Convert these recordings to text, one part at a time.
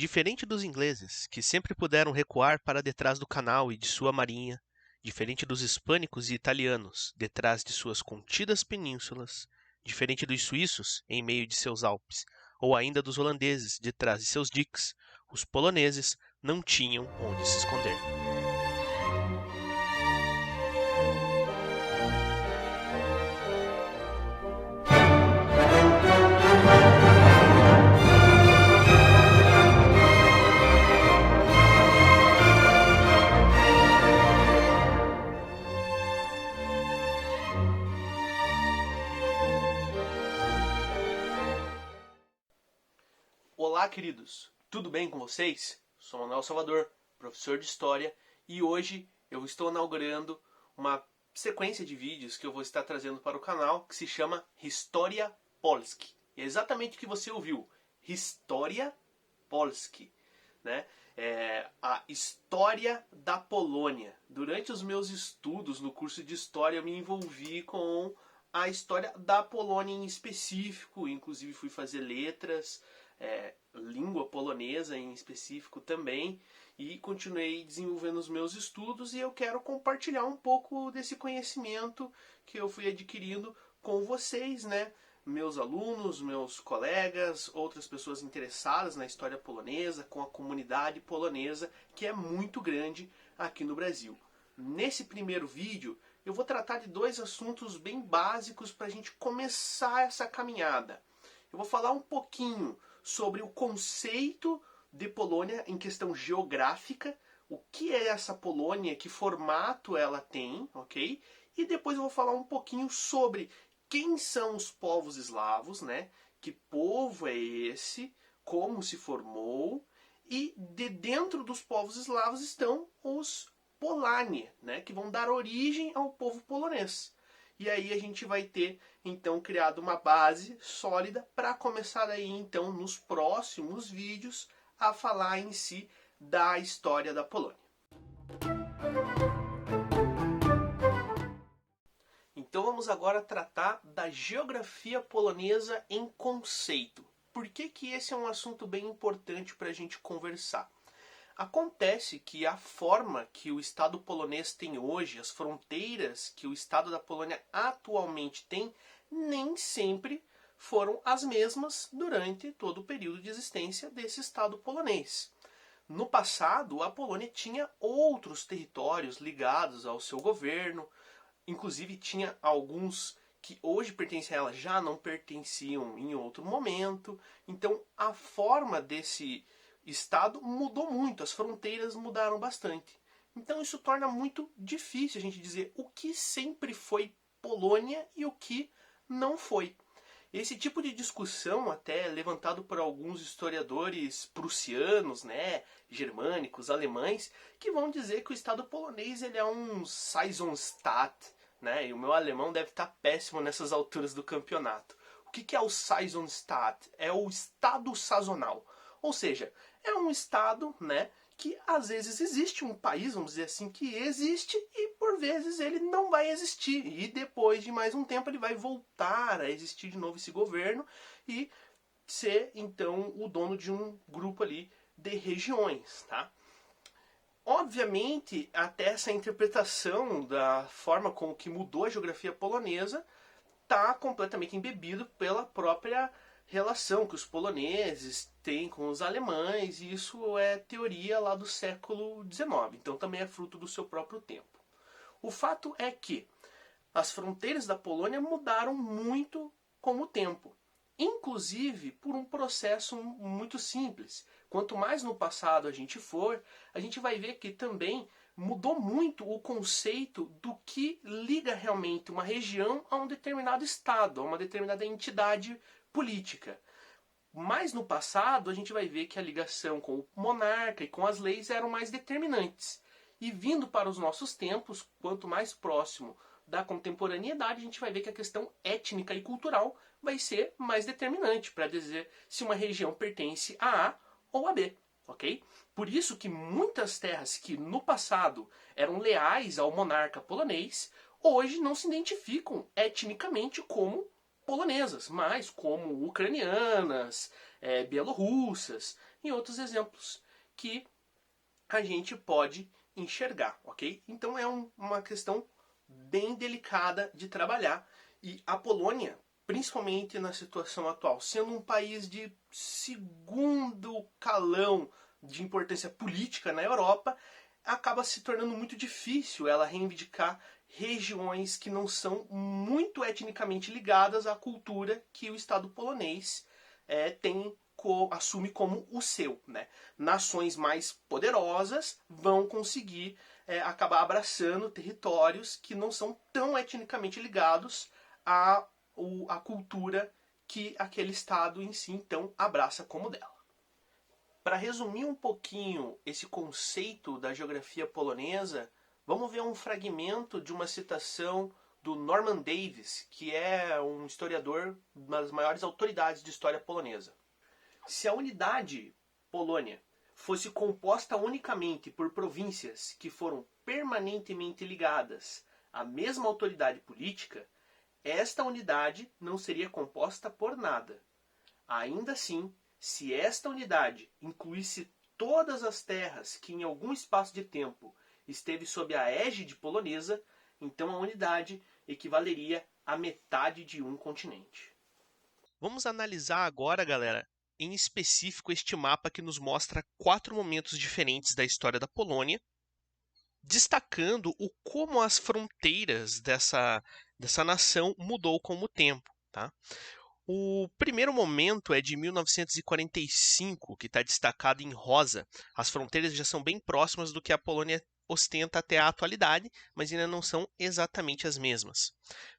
Diferente dos ingleses, que sempre puderam recuar para detrás do canal e de sua marinha, diferente dos hispânicos e italianos, detrás de suas contidas penínsulas, diferente dos suíços, em meio de seus Alpes, ou ainda dos holandeses, detrás de seus diques, os poloneses não tinham onde se esconder. Olá, queridos! Tudo bem com vocês? Sou Manuel Salvador, professor de História, e hoje eu estou inaugurando uma sequência de vídeos que eu vou estar trazendo para o canal que se chama Historia Polski. É exatamente o que você ouviu, Historia Polski, né? É a história da Polônia. Durante os meus estudos no curso de História eu me envolvi com a história da Polônia em específico, inclusive fui fazer letras, língua polonesa em específico também, e continuei desenvolvendo os meus estudos, e eu quero compartilhar um pouco desse conhecimento que eu fui adquirindo com vocês, né? Meus alunos, meus colegas, outras pessoas interessadas na história polonesa, com a comunidade polonesa, que é muito grande aqui no Brasil. Nesse primeiro vídeo, eu vou tratar de dois assuntos bem básicos para a gente começar essa caminhada. Eu vou falar um pouquinho sobre o conceito de Polônia em questão geográfica, o que é essa Polônia, que formato ela tem, ok? E depois eu vou falar um pouquinho sobre quem são os povos eslavos, né? Que povo é esse, como se formou, e de dentro dos povos eslavos estão os Polani, né? Que vão dar origem ao povo polonês. E aí a gente vai ter, então, criado uma base sólida para começar aí, então, nos próximos vídeos, a falar em si da história da Polônia. Então vamos agora tratar da geografia polonesa em conceito. Por que esse é um assunto bem importante para a gente conversar? Acontece que a forma que o Estado polonês tem hoje, as fronteiras que o Estado da Polônia atualmente tem, nem sempre foram as mesmas durante todo o período de existência desse Estado polonês. No passado, a Polônia tinha outros territórios ligados ao seu governo, inclusive tinha alguns que hoje pertencem a ela já não pertenciam em outro momento. Então a forma desse Estado mudou muito, as fronteiras mudaram bastante. Então isso torna muito difícil a gente dizer o que sempre foi Polônia e o que não foi. Esse tipo de discussão, até levantado por alguns historiadores prussianos, né, germânicos, alemães, que vão dizer que o Estado polonês ele é um Saisonstaat, né, e o meu alemão deve estar péssimo nessas alturas do campeonato. O que é o Saisonstaat? É o Estado sazonal. Ou seja, é um estado, né, que às vezes existe um país, vamos dizer assim, que existe e por vezes ele não vai existir. E depois de mais um tempo ele vai voltar a existir de novo esse governo e ser então o dono de um grupo ali de regiões, tá? Obviamente, até essa interpretação da forma como que mudou a geografia polonesa está completamente embebido pela própria relação que os poloneses têm com os alemães, e isso é teoria lá do século XIX, então também é fruto do seu próprio tempo. O fato é que as fronteiras da Polônia mudaram muito com o tempo, inclusive por um processo muito simples. Quanto mais no passado a gente for, a gente vai ver que também mudou muito o conceito do que liga realmente uma região a um determinado estado, a uma determinada entidade política. Mas no passado a gente vai ver que a ligação com o monarca e com as leis eram mais determinantes. E vindo para os nossos tempos, quanto mais próximo da contemporaneidade, a gente vai ver que a questão étnica e cultural vai ser mais determinante para dizer se uma região pertence a A ou a B. Okay? Por isso que muitas terras que no passado eram leais ao monarca polonês, hoje não se identificam etnicamente como polonesas, mas como ucranianas, bielorrussas. e outros exemplos que a gente pode enxergar, ok? Então é uma questão bem delicada de trabalhar, e a Polônia, principalmente na situação atual, sendo um país de segundo calão de importância política na Europa, acaba se tornando muito difícil ela reivindicar regiões que não são muito etnicamente ligadas à cultura que o Estado polonês assume como o seu. Né? Nações mais poderosas vão conseguir acabar abraçando territórios que não são tão etnicamente ligados à cultura que aquele Estado em si então abraça como dela. Para resumir um pouquinho esse conceito da geografia polonesa, vamos ver um fragmento de uma citação do Norman Davies, que é um historiador, uma das maiores autoridades de história polonesa. Se a unidade Polônia fosse composta unicamente por províncias que foram permanentemente ligadas à mesma autoridade política, esta unidade não seria composta por nada. Ainda assim, se esta unidade incluísse todas as terras que em algum espaço de tempo esteve sob a égide polonesa, então a unidade equivaleria à metade de um continente. Vamos analisar agora, galera, em específico este mapa que nos mostra 4 momentos diferentes da história da Polônia, destacando o como as fronteiras dessa nação mudou com o tempo. Tá? O primeiro momento é de 1945, que está destacado em rosa. As fronteiras já são bem próximas do que a Polônia ostenta até a atualidade, mas ainda não são exatamente as mesmas.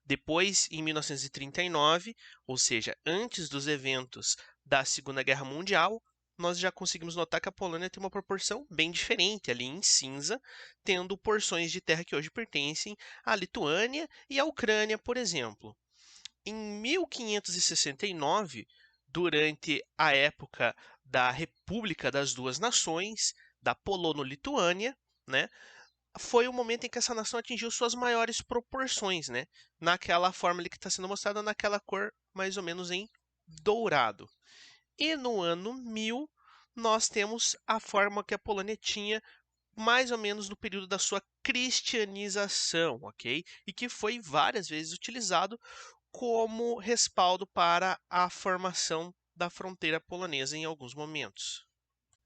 Depois, em 1939, ou seja, antes dos eventos da Segunda Guerra Mundial, nós já conseguimos notar que a Polônia tem uma proporção bem diferente, ali em cinza, tendo porções de terra que hoje pertencem à Lituânia e à Ucrânia, por exemplo. Em 1569, durante a época da República das Duas Nações, da Polono-Lituânia, né, foi o momento em que essa nação atingiu suas maiores proporções, né, naquela forma ali que está sendo mostrada naquela cor mais ou menos em dourado. E no ano 1000, nós temos a forma que a Polônia tinha mais ou menos no período da sua cristianização, ok? E que foi várias vezes utilizado como respaldo para a formação da fronteira polonesa em alguns momentos.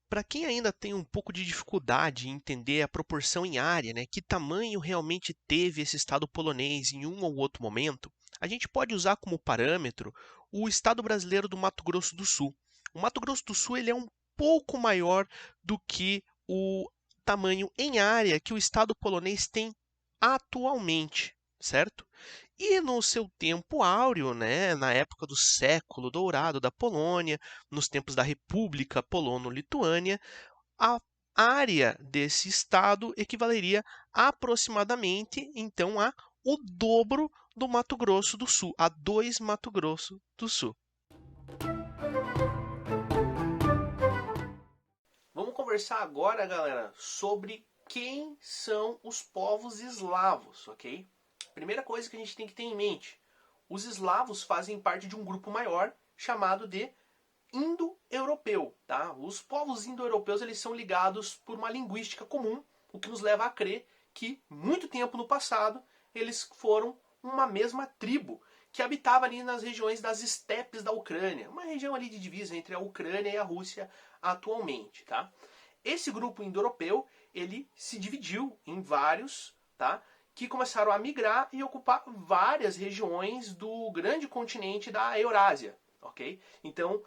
Para quem ainda tem um pouco de dificuldade em entender a proporção em área, né, que tamanho realmente teve esse Estado polonês em um ou outro momento, a gente pode usar como parâmetro o Estado brasileiro do Mato Grosso do Sul. O Mato Grosso do Sul ele é um pouco maior do que o tamanho em área que o Estado polonês tem atualmente, certo? E no seu tempo áureo, né, na época do século dourado da Polônia, nos tempos da República Polono-Lituânia, a área desse estado equivaleria aproximadamente, então, a o dobro do Mato Grosso do Sul, a 2 Mato Grosso do Sul. Vamos conversar agora, galera, sobre quem são os povos eslavos, ok? Primeira coisa que a gente tem que ter em mente, os eslavos fazem parte de um grupo maior chamado de indo-europeu. Tá? Os povos indo-europeus eles são ligados por uma linguística comum, o que nos leva a crer que, muito tempo no passado, eles foram uma mesma tribo que habitava ali nas regiões das estepes da Ucrânia, uma região ali de divisa entre a Ucrânia e a Rússia atualmente. Tá? Esse grupo indo-europeu ele se dividiu em vários, tá? que começaram a migrar e ocupar várias regiões do grande continente da Eurásia, ok? Então,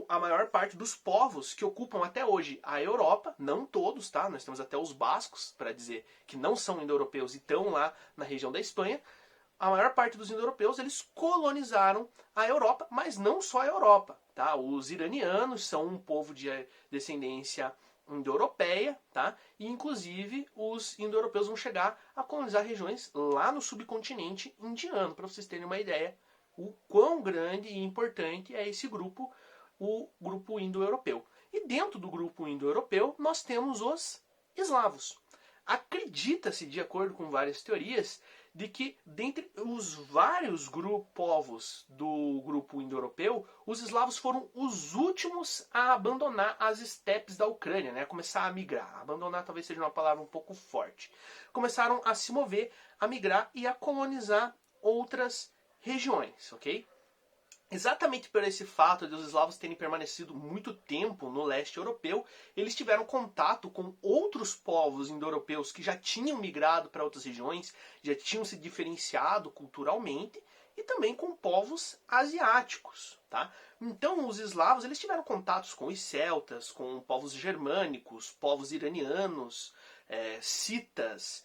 a maior parte dos povos que ocupam até hoje a Europa, não todos, tá? Nós temos até os bascos, para dizer que não são indo-europeus e estão lá na região da Espanha. A maior parte dos indo-europeus, eles colonizaram a Europa, mas não só a Europa, tá? Os iranianos são um povo de descendência indo-europeia, tá? E inclusive os indo-europeus vão chegar a colonizar regiões lá no subcontinente indiano, para vocês terem uma ideia o quão grande e importante é esse grupo, o grupo indo-europeu. E dentro do grupo indo-europeu nós temos os eslavos. Acredita-se, de acordo com várias teorias, de que dentre os vários povos do grupo indo-europeu, os eslavos foram os últimos a abandonar as estepes da Ucrânia, né? Começar a migrar. Abandonar talvez seja uma palavra um pouco forte. Começaram a se mover, a migrar e a colonizar outras regiões, ok? Exatamente por esse fato de os eslavos terem permanecido muito tempo no leste europeu, eles tiveram contato com outros povos indo-europeus que já tinham migrado para outras regiões, já tinham se diferenciado culturalmente, e também com povos asiáticos, tá? Então os eslavos eles tiveram contatos com os celtas, com povos germânicos, povos iranianos, citas,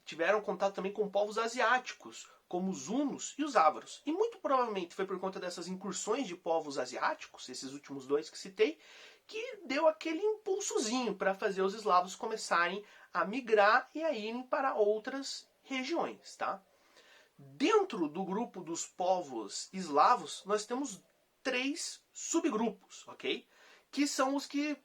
tiveram contato também com povos asiáticos, como os hunos e os ávaros. E muito provavelmente foi por conta dessas incursões de povos asiáticos, esses últimos dois que citei, que deu aquele impulsozinho para fazer os eslavos começarem a migrar e a irem para outras regiões, tá? Dentro do grupo dos povos eslavos, nós temos 3 subgrupos, ok? Que são os que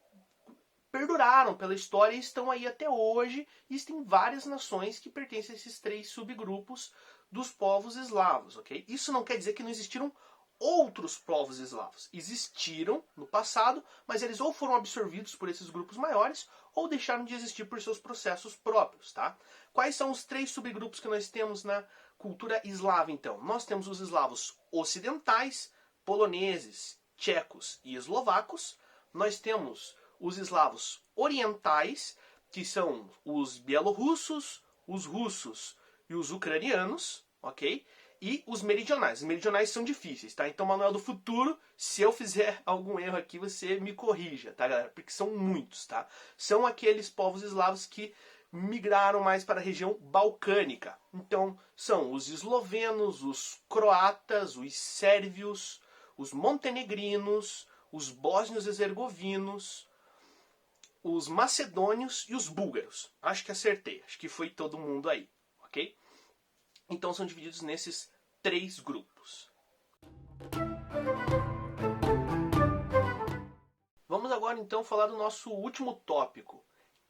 perduraram pela história e estão aí até hoje. Existem várias nações que pertencem a esses 3 subgrupos dos povos eslavos, ok? Isso não quer dizer que não existiram outros povos eslavos. Existiram no passado, mas eles ou foram absorvidos por esses grupos maiores ou deixaram de existir por seus processos próprios, tá? Quais são os 3 subgrupos que nós temos na cultura eslava, então? Nós temos os eslavos ocidentais, poloneses, tchecos e eslovacos. Nós temos os eslavos orientais, que são os bielorrussos, os russos e os ucranianos, ok? E os meridionais. Os meridionais são difíceis, tá? Então, Manuel do Futuro, se eu fizer algum erro aqui, você me corrija, tá, galera? Porque são muitos, tá? São aqueles povos eslavos que migraram mais para a região balcânica. Então, são os eslovenos, os croatas, os sérvios, os montenegrinos, os bósnios herzegovinos, os macedônios e os búlgaros. Acho que acertei. Acho que foi todo mundo aí, ok? Então são divididos nesses 3 grupos. Vamos agora então falar do nosso último tópico.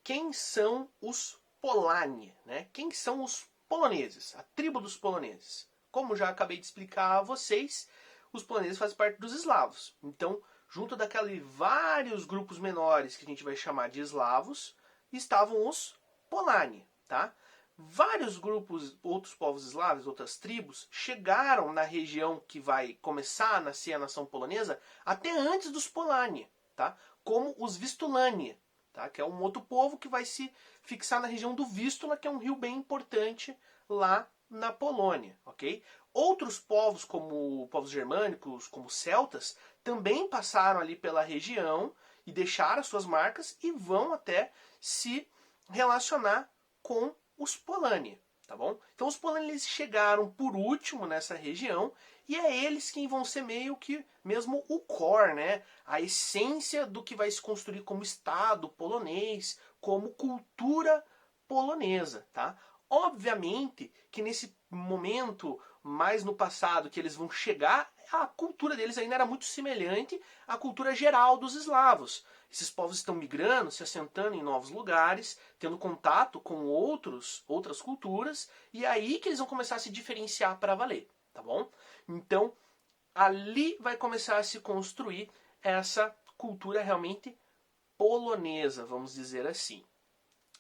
Quem são os Polani, né? Quem são os poloneses? A tribo dos poloneses. Como já acabei de explicar a vocês, os poloneses fazem parte dos eslavos. Então, junto daqueles vários grupos menores que a gente vai chamar de eslavos, estavam os Polani, tá? Vários grupos, outros povos eslavos, outras tribos, chegaram na região que vai começar a nascer a nação polonesa até antes dos Polani, tá? Como os Vistulani, tá? Que é um outro povo que vai se fixar na região do Vístula, que é um rio bem importante lá na Polônia, ok? Outros povos, como povos germânicos, como celtas, também passaram ali pela região e deixaram as suas marcas e vão até se relacionar com os Polani, tá bom? Então os Polani eles chegaram por último nessa região e é eles quem vão ser meio que mesmo o core, né? A essência do que vai se construir como Estado polonês, como cultura polonesa, tá? Obviamente que nesse momento, mais no passado, que eles vão chegar, a cultura deles ainda era muito semelhante à cultura geral dos eslavos. Esses povos estão migrando, se assentando em novos lugares, tendo contato com outras culturas, e é aí que eles vão começar a se diferenciar para valer, tá bom? Então, ali vai começar a se construir essa cultura realmente polonesa, vamos dizer assim.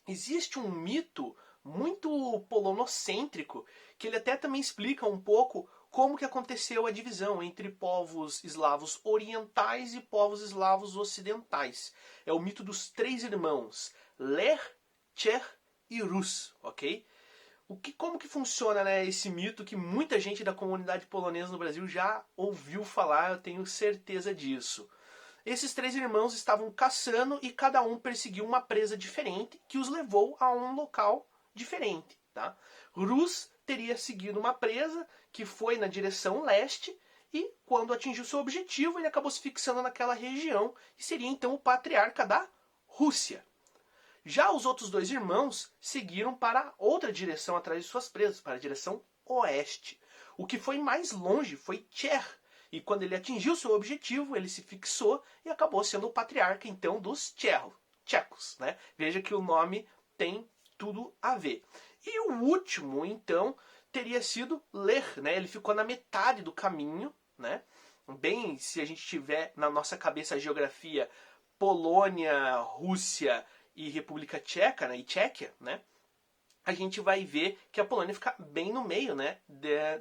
Existe um mito muito polonocêntrico, que ele até também explica um pouco como que aconteceu a divisão entre povos eslavos orientais e povos eslavos ocidentais. É o mito dos 3 irmãos, Lech, Tcher e Rus, ok? Como que funciona, né, esse mito que muita gente da comunidade polonesa no Brasil já ouviu falar, eu tenho certeza disso. Esses 3 irmãos estavam caçando e cada um perseguiu uma presa diferente que os levou a um local diferente, tá? Rus teria seguido uma presa que foi na direção leste e quando atingiu seu objetivo ele acabou se fixando naquela região e seria então o patriarca da Rússia. Já os outros 2 irmãos seguiram para outra direção atrás de suas presas, para a direção oeste. O que foi mais longe foi Tcher. E quando ele atingiu seu objetivo, ele se fixou e acabou sendo o patriarca então dos tchecos, né? Veja que o nome tem tudo a ver. E o último, então, teria sido Lech, né? Ele ficou na metade do caminho, né? Bem, se a gente tiver na nossa cabeça a geografia Polônia, Rússia e República Tcheca, né? E Tchequia, né? A gente vai ver que a Polônia fica bem no meio, né?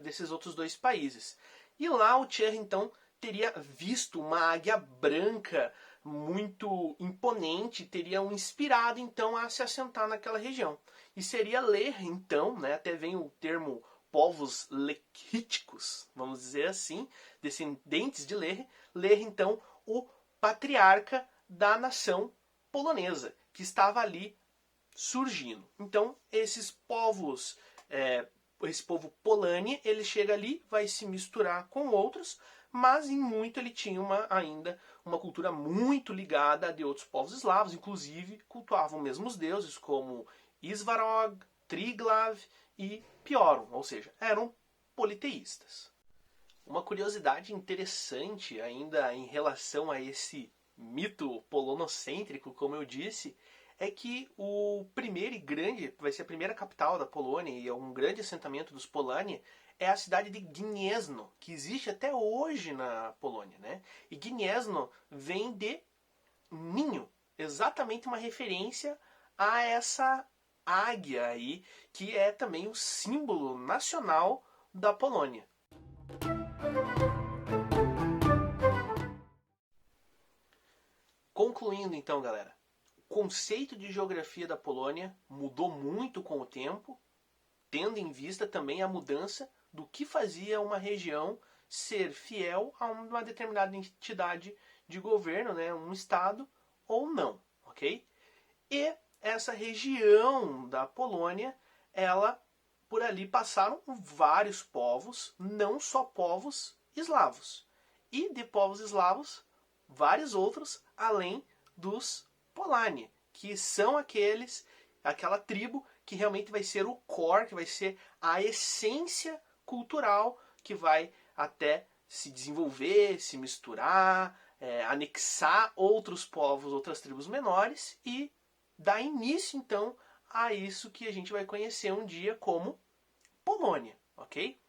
Desses outros dois países. E lá o Tchern, então, teria visto uma águia branca muito imponente, teria o inspirado, então, a se assentar naquela região. E seria Ler, então, né? Até vem o termo povos lequíticos, vamos dizer assim, descendentes de Ler, então, o patriarca da nação polonesa, que estava ali surgindo. Então, esses povos, esse povo Polânia, ele chega ali, vai se misturar com outros, mas em muito ele tinha ainda uma cultura muito ligada a de outros povos eslavos, inclusive cultuavam mesmo os deuses, como Isvarog, Triglav e Piorum, ou seja, eram politeístas. Uma curiosidade interessante ainda em relação a esse mito polonocêntrico, como eu disse, é que o primeiro e grande, vai ser a primeira capital da Polônia e é um grande assentamento dos Polânia, é a cidade de Gniezno, que existe até hoje na Polônia, né? E Gniezno vem de ninho, exatamente uma referência a essa águia aí, que é também o símbolo nacional da Polônia. Concluindo então, galera, o conceito de geografia da Polônia mudou muito com o tempo, tendo em vista também a mudança do que fazia uma região ser fiel a uma determinada entidade de governo, né, um estado ou não, ok? E essa região da Polônia, ela por ali passaram vários povos, não só povos eslavos. E de povos eslavos, vários outros além dos Polania, que são aquela tribo que realmente vai ser o core, que vai ser a essência cultural que vai até se desenvolver, se misturar, anexar outros povos, outras tribos menores e dar início então a isso que a gente vai conhecer um dia como Polônia, ok?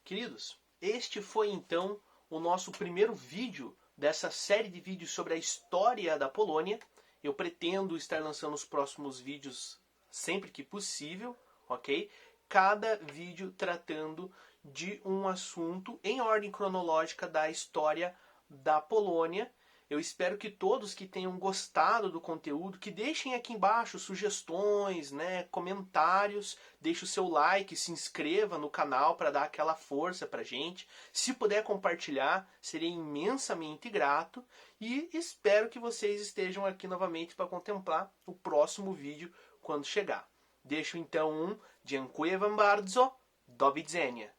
Queridos, este foi então o nosso primeiro vídeo dessa série de vídeos sobre a história da Polônia. Eu pretendo estar lançando os próximos vídeos sempre que possível, ok? Cada vídeo tratando de um assunto em ordem cronológica da história da Polônia. Eu espero que todos que tenham gostado do conteúdo, que deixem aqui embaixo sugestões, né, comentários, deixe o seu like, se inscreva no canal para dar aquela força pra gente. Se puder compartilhar, seria imensamente grato e espero que vocês estejam aqui novamente para contemplar o próximo vídeo quando chegar. Deixo então um Dziękuję wam bardzo, do widzenia.